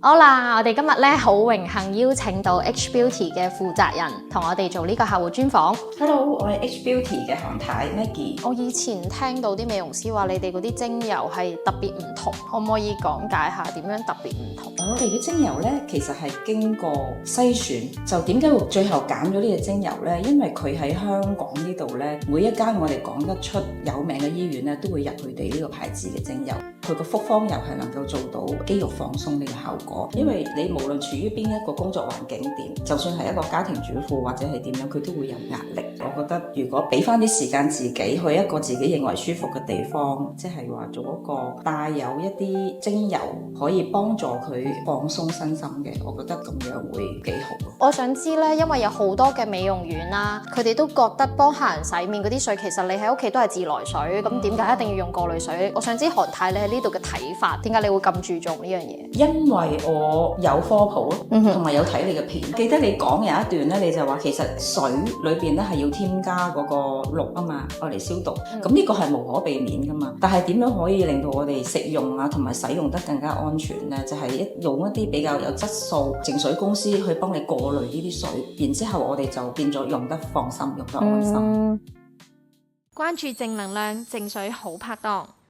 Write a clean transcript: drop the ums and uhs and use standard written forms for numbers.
好啦，我哋今日咧好榮幸邀請到 H Beauty 嘅負責人同我哋做呢個客戶專訪。Hello，我係 H Beauty 嘅韓太 Maggie。我以前聽到啲美容師話你哋嗰啲精油係特別唔同，可唔可以講解下點樣特別唔同？我哋嘅精油咧，其實係經過篩選，就點解會最後揀咗呢隻精油咧？因為佢喺香港呢度咧，每一間我哋講得出有名嘅醫院咧，都會入佢哋呢個牌子嘅精油。佢個複方油係能夠做到肌肉放鬆呢個效果，因為你無論處於邊一個工作環境點，就算係一個家庭主婦或者係點樣，佢都會有壓力。我覺得如果俾翻啲時間自己去一個自己認為舒服嘅地方，即係話做一個帶有一啲精油可以幫助佢放鬆身心嘅，我覺得咁樣會幾好。我想知咧，因為有好多嘅美容院啦，佢哋都覺得幫客人洗面嗰啲水，其實你喺屋企都係自來水，咁點解一定要用過濾水？我想知韓太你喺呢度嘅睇法，點解你會咁注重呢樣嘢？因為我有科普咯，同埋有睇你嘅片。記得你講有一段咧，你就話其實水裏邊咧係要添加嗰個氯啊嘛，愛嚟消毒。咁呢個係無可避免噶嘛。但係點樣可以令到我哋食用啊同埋使用得更加安全咧？就係用一啲比較有質素淨水公司去幫你過濾呢啲水，然之後我哋就變咗用得放心，用得安心。關注正能量，淨水好拍檔。